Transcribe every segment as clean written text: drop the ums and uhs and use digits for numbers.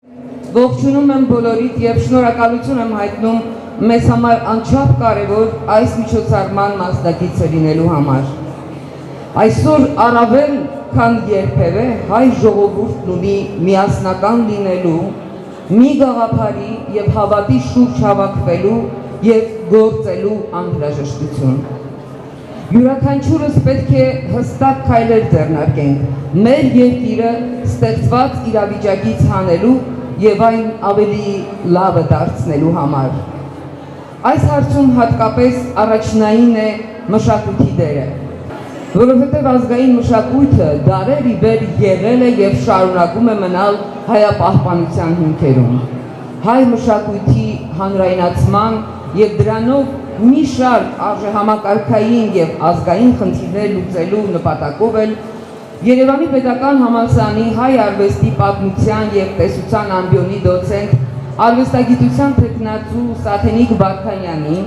Ողջունում եմ բոլորիդ եւ շնորհակալություն եմ հայտնում մեզ համար անչափ կարևոր այս միջոցառման մասնակիցը լինելու համար։ Այսօր առավել քան երբևէ հայ ժողովուրդն ունի միասնական լինելու, մի գաղափարի եւ հավատի շուրջ հավաքվելու եւ գործելու անհրաժեշտություն։ Յուրաքանչյուրս պետք է հստակ քայլեր ձեռնարկենք մեր երկիրը ստեղծված իրավիճակից հանելու եւ այն ավելի լավը դարձնելու համար։ Այս հարցում հատկապես առաջնային է մշակույթի դերը, որովհետեւ ազգային մշակույթը դարեր ի վեր եղել է եւ շարունակում է մնալ հայապահպանության հիմքերում։ Հայ մշակույթի հանրայնացման եւ դրանով մի շարք արժեհամակարգային եւ ազգային խնդիրներ լուծելու նպատակով էլ Երևանի պետական համալսարանի հայ արվեստի պատմության եւ տեսության ամբիոնի դոցենտ արվեստագիտության թեկնածու Սաթենիկ Վարդանյանի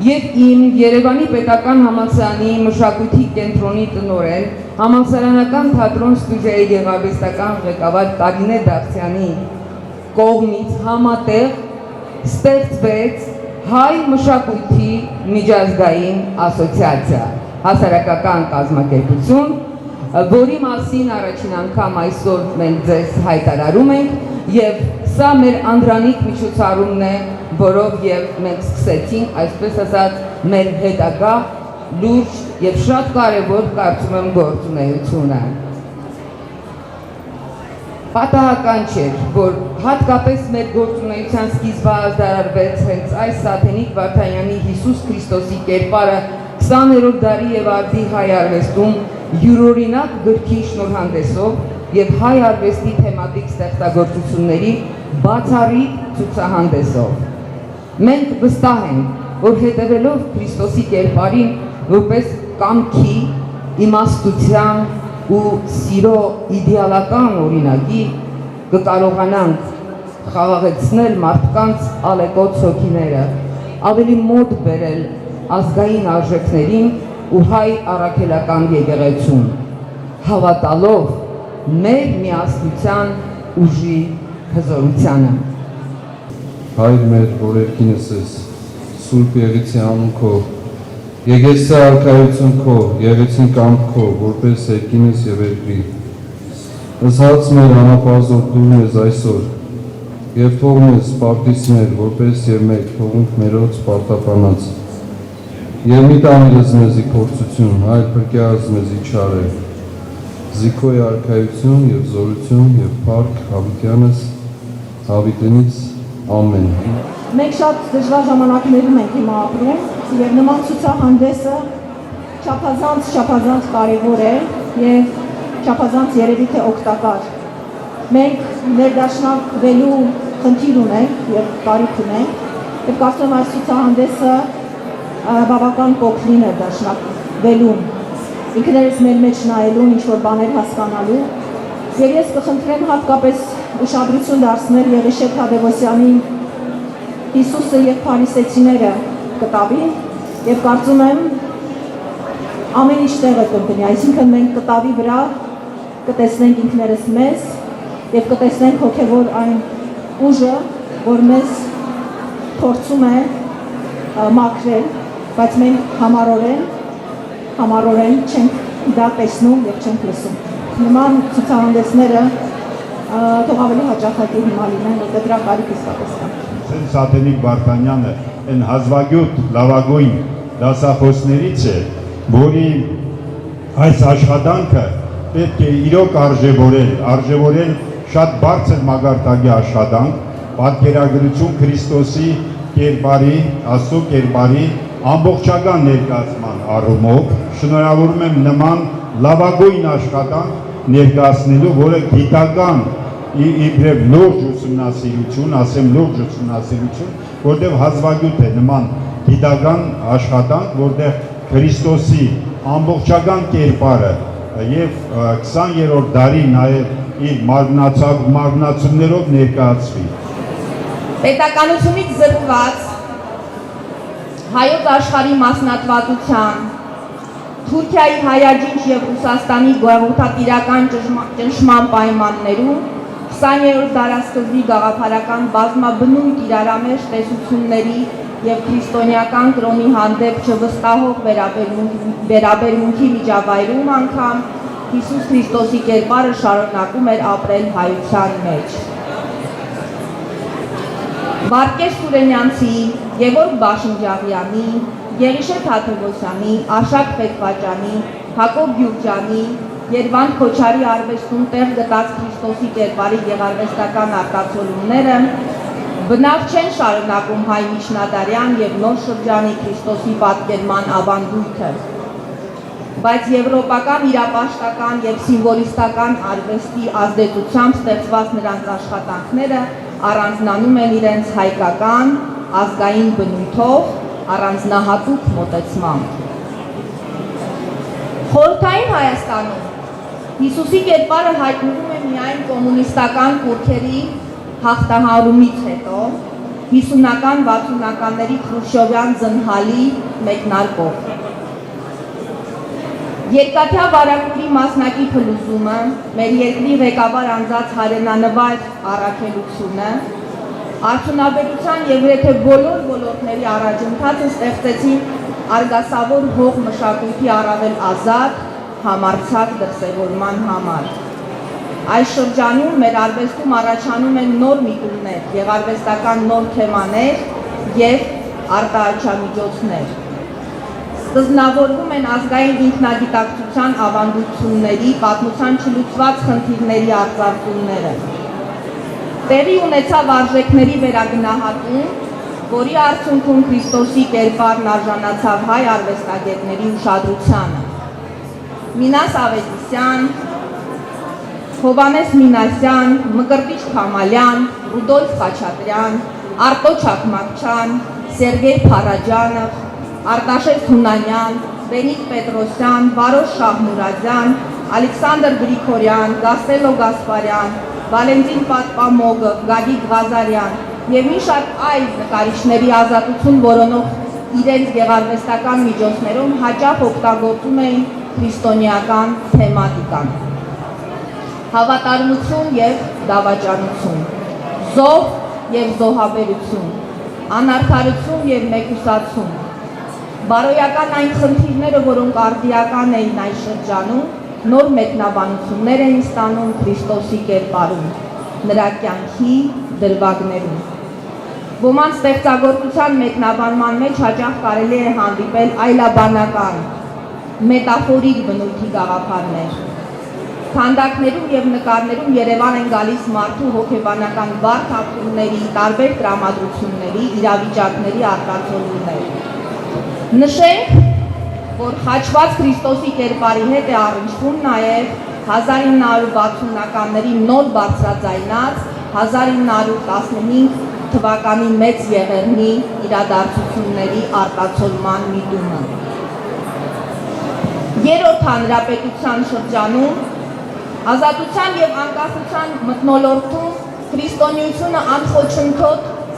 եւ իմ Երևանի պետական համալսարանի մշակույթի կենտրոնի տնօրեն համալսարանական թատրոն ստուդիայի գեղարվեստական ղեկավար Կարինե Դավթյանի կողմից համատեղ ստեղծվեց հայ մշակույթի միջազգային ասոցիացիա, հասարակական կազմակերպություն, որի մասին առաջին անգամ այսօր մենք ձեզ հայտարարում ենք եւ սա մեր անդրանիկ միջոցառումն է, որով եւ մենք սկսեցինք, այսպես ասած, մեր հետագա լուրջ եւ շատ կարեւոր կարծում եմ գործունեությունը։ Պատահական չէր, որ հատկապես մեր գործունեության սկիզբը ազդարարվեց հենց այս Սաթենիկ Վարդանյանի Հիսուս Քրիստոսի կերպարը 20-րդ դարի եւ արդի հայ արվեստում յուրօրինակ գրքի շնորհանդեսով եւ հայ արվեստի թեմատիկ ստեղծագործությունների բացառիկ ցուցահանդեսով։ Մենք վստահ ենք, որ հետևելով Քրիստոսի կերպարին որպես կամքի, իմաստության ու սիրո իդեալական օրինակի կկարողանանք խաղաղեցնել մարդկանց ալեկոծ հոգիները, ավելի մոտ բերել ազգային արժեքներին ու հայ առաքելական եկեղեցուն, հավատալով մեր միասնության ուժի հզորությանը։ Հայր մեր, որ երկինս ես, Սուրբ Եղեցի անուն քո, Եկեսի արքայություն քո, եղեցին կամք քո, որպես երկինս եւ երկրի։ Ըսած մեր անապազոր դու ես այսօր, եւ թող մեզ պարտից մեր, որպես եւ մեկ թողունք մերոց պարտապանած։ Եվ մի տանիրս մեզի փորձություն, այլ փրկյաց մեզի չարը, զիքոյ արքայություն եւ զորություն եւ փառք հավիտյանս, հավիտենից ամեն։ Մենք շատ դժվար ժամանակներում ենք հիմա ապրում եւ նման ցուցահանդեսը չափազանց կարեւոր է եւ չափազանց երևի թե օգտակար։ Մենք ներդաշնակվելու խնդիր ունենք եւ կարիք ունենք եւ կարծում եմ այս ցուցահանդեսը բավական փոքր է ներդաշնակվելուն, ինքներս մեր մեջ նայելուն, ինչ-որ բաներ հասկանալու եւ ես կխնդրեմ հատկապես ուշադրություն դարձնել Եղիշեկ Թադևոսյանի Հիսուսը եւ փարիսեցիները կտավին եւ կարծում եմ ամեն ինչ տեղը կընկնի, այսինքն մենք կտավի վրա կտեսնենք ինքներս մեզ եւ կտեսնենք հոգեվոր այն ուժը, որ մեզ փորձում է մաքրել, բայց մենք համառորեն չենք դա տեսնում եւ չենք լսում։ Նման ցուցահանդեսները թող ավելի հաճախակի հիմա լինեն, որտեղ դրա կարիք իսկապես կա։ Սաթենիկ Վարդանյանը այն հազվագյուտ լավագույն դասախոսներից է, որի այս աշխատանքը պետք է իրոք արժևորել շատ բարձր մագարտակի աշխատանք, պատկերագրություն Քրիստոսի կերպարի, Աստծո կերպարի ամբողջական ներկայացման առումով շնորհավորում եմ նման լավագույն աշխատանք ներկայացնելու, որը գիտական իբրև լուրջ ուսումնասիրություն, ասեմ լուրջ ուսումնասիրություն, որտեղ հազվագյուտ է նման գիտական աշխատանք, որտեղ Քրիստոսի ամբողջական կերպարը եւ 20-րդ դարի նաեւ իր մարմնացումներով ներկայացվի։ Պետականությունից զրկված հայոց աշխարհի մասնատվածության, Թուրքիայի հայաջինչ եւ Ռուսաստանի գաղութատիրական ճնշման պայմաններում 20-րդ դարաշրջանի գաղափարական բազմաբնույթ իրարամերժ տեսությունների եւ քրիստոնեական կրոնի հանդեպ չվստահող վերաբերմունքի միջավայրում անգամ Հիսուս Քրիստոսի կերպարը շարունակում էր ապրել հայության մեջ։ Վարդգես Սուրենյանցի, Գևորգ Բաշնջաղյանի, Գեղիշե Թադևոսյանի, Արշակ Պետվաճանի, Հակոբ Գյուրջյանի, Երվանդ Քոչարի արվեստում տեղ գտած Քրիստոսի կերպարի գեղարվեստական արտացոլումները բնավ չեն շարունակում հայ միջնադարյան եւ նոր շրջանի Քրիստոսի պատկերման ավանդույթը, բայց եվրոպական իրապաշտական եւ սիմվոլիստական արվեստի ազդեցությամբ ստեղծված նրանց աշխատանքները առանձնանում են իրենց հայկական, ազգային բնույթով, առանձնահատուկ մոտեցմամբ։ Խորհրդային Հայաստանում Հիսուսի կերպարը հայտնվում է միայն կոմունիստական կուռքերի հաղթահարումից հետո 50-60-ականների Խրուշչովյան զնհալի մեկնարկով։ Երկաթյա վարակուրի մասնակի փլուզումը, մեր երկրի ղեկավար անձած հայրենանվար առաքելությունը, արդյունաբերության եւ գրեթե բոլոր ոլորտների առաջընթացը ստեղծեցին արգասավոր հող մշակույթի առավել ազատ, համարձակ դրսևորման համար։ Այս շրջանում մեր արվեստում առաջանում են նոր միտումներ, գեղարվեստական նոր թեմաներ եւ արտահայտչամիջոցներ։ Սկզբնավորվում են ազգային ինքնագիտակցության ավանդությունների, պատմության չլուծված խնդիրների արձարծումները։ Տեղի ունեցավ արժեքների վերագնահատում, որի արդյունքում Քրիստոսի կերպարն արժանացավ հայ արվեստագետների ուշադրությանը։ Մինաս Ավետիսյան, Հովանես Մինասյան, Մկրտիչ Քամալյան, Ռուդոլֆ Խաչատրյան, Արտո Չակմակչյան, Սերգեյ Փարաջանով, Արտաշես Հունանյան, Բենիկ Պետրոսյան, Վարոս Շահմուրադյան, Ալեքսանդր Գրիգորյան, Գասելո Գասպարյան, Վալենտին Պատպամոգը, Գագիկ Ղազարյան եւ մի շարք այլ նկարիչների ազատություն որոնող իրենց գեղարվեստական միջոցներում հաճախ օգտագործում էին քրիստոնեական թեմատիկան։ Հավատարմություն եւ դավաճանություն, զոհ եւ զոհաբերություն, անարդարություն եւ մեկուսացում, բարոյական այն խնդիրները, որոնք արդիական էին այս շրջանում, նոր մեկնաբանություններ էին ստանում Քրիստոսի կերպարում, նրա կյանքի դրվագներում։ Ոմանց ստեղծագործության մեկնաբանման մեջ հաճախ կարելի է հանդիպել այլաբանական, մետաֆորիկ բնույթի գաղափարներ։ Քանդակներում եւ նկարներում Երևան են գալիս մարդու հոգեբանական բարդ ապրումների, տարբեր տրամադրությունների, իրավիճակների արտացոլումներ։ Նշենք, որ խաչված Քրիստոսի կերպարի հետ է առնչվում նաեւ 1960-ականների նոր բարձրաձայնած 1915 թվականի մեծ եղեռնի իրադարձությունների արտացոլման միտումը։ Երրորդ հանրապետության շրջանում ազատության եւ անկախության մթնոլորտում քրիստոնեությունը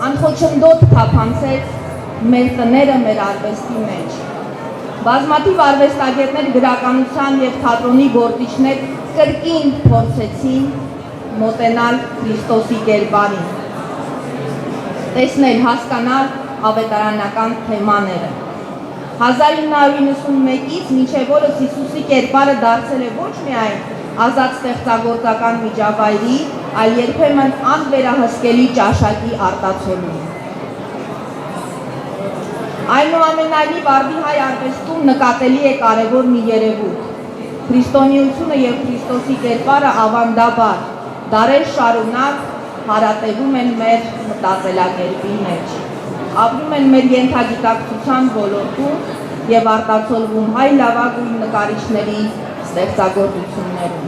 անխոչնդոտ թափանցեց մեր տները մեր արվեստի մեջ։ Բազմաթիվ արվեստագետներ, գրականության եւ թատրոնի գործիչներ կրկին փորձեցին մոտենալ Քրիստոսի կերպարին, տեսնել, հասկանալ ավետարանական թեմաները։ 1991-ից մինչև օրս Հիսուսի կերպարը դարձել է ոչ միայն ազատ ստեղծագործական միջավայրի, այլ երբեմն անվերահսկելի ճաշակի արտացոլում։ Այնուամենայնիվ արդի հայ արվեստում նկատելի է կարևոր մի երևույթ։ Քրիստոնեությունը եւ Քրիստոսի կերպարը ավանդաբար դարեր շարունակ հարատևում են մեր մտածելակերպի մեջ, ապրում են մեր ենթագիտակցության ոլորտում եւ արտացոլվում հայ լավագույն նկարիչների ստեղծագործություններում։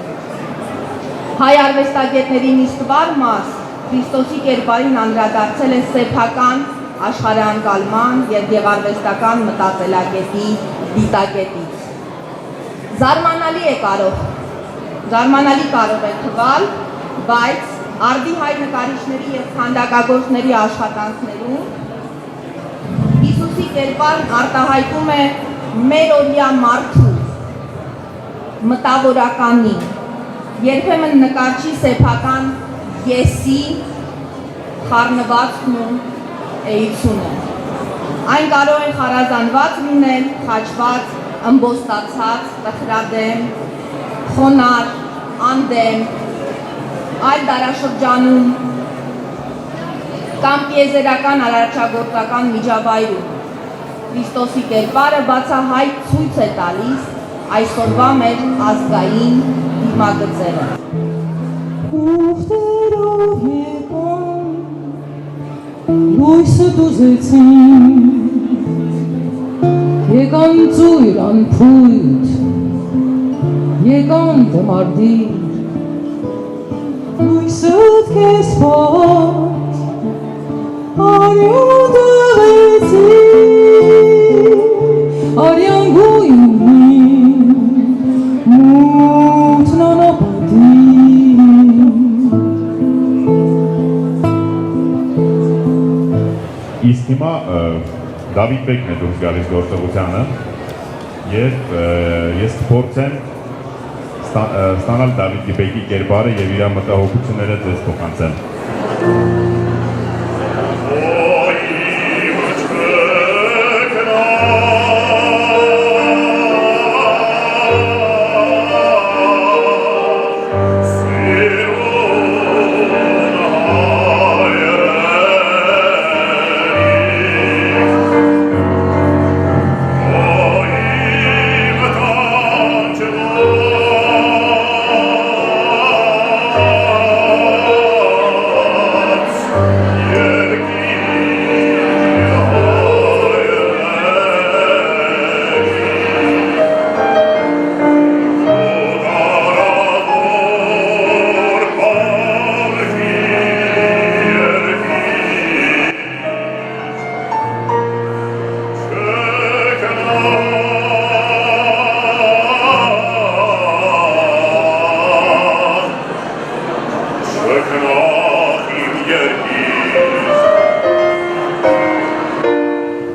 Հայ արվեստագետների մի ստվար մաս Քրիստոսի կերպարին անդրադարձել է սեփական աշխարհանկալման եւ գեղարվեստական մտածելակերպի դիտակետից։ Զարմանալի կարող է թվալ, բայց արդի հայ նկարիչների եւ քանդակագործների աշխատանքներում Հիսուսի կերպարն արտահայտում է մերօրյա մարդու մտավորականի, երբեմն նկարչի սեփական եսի խառնվածքն ու էությունը։ Այն կարող են խարազանված լինել, խաչված, ըմբոստացած, տխրադեմ, խոնար, անդեմ, այլ դարաշրջանում կամ տիեզերական արարչագործական միջավայրում։ Քրիստոսի կերպարը բացահայտ ցույց է տալիս այսօրվա մեր ազգային դիմագծերը։ Ուխտերով եկան, լույսը դուզեցին, եկան ծույր անփույթ, եկան դմարդիր, լույսըդ քեզ փոթ, արյուն դղեցին, արյան գույնին, մութն անապատին։ Իսկ հիմա Դավիթ Բեկն է դուրս գալիս գործողությանը եւ ես կփորձեմ ստանալ Դավիթ Բեկի կերպարը եւ իր մտահոգությունները ձեզ փոխանցեմ։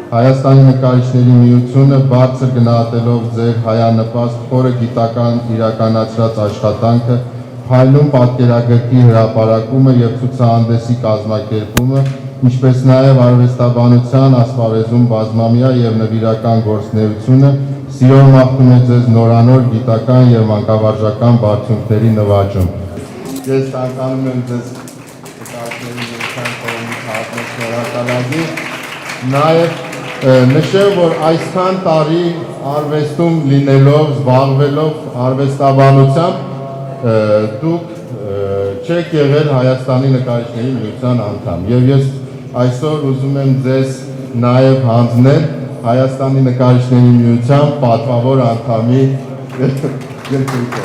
Հայաստանի նկարիչների միությունը բարձր գնահատելով ձեր հայանպաստ խորը գիտական իրականացրած աշխատանքը, փայլուն պատկերագրքի հրապարակումը եւ ցուցահանդեսի կազմակերպումը, ինչպես նաեւ արվեստաբանության ասպարեզում բազմամյա եւ նվիրական գործունեությունը, սիրով մաղթում է ձեզ նորանոր գիտական եւ մանկավարժական բարձունքների նվաճում։ Ես ցանկանում եմ ձեզ նկարիչների միության կողմից հատուկ շնորհակալի, նաեւ նշեմ, որ այսքան տարի արվեստում լինելով, զբաղվելով արվեստաբանությամբ դուք չեք եղել Հայաստանի նկարիչների միության անդամ։ Եվ ես այսօր ուզում եմ ձեզ նաև հանձնել Հայաստանի նկարիչների միության պատվավոր անդամի գրքույկը։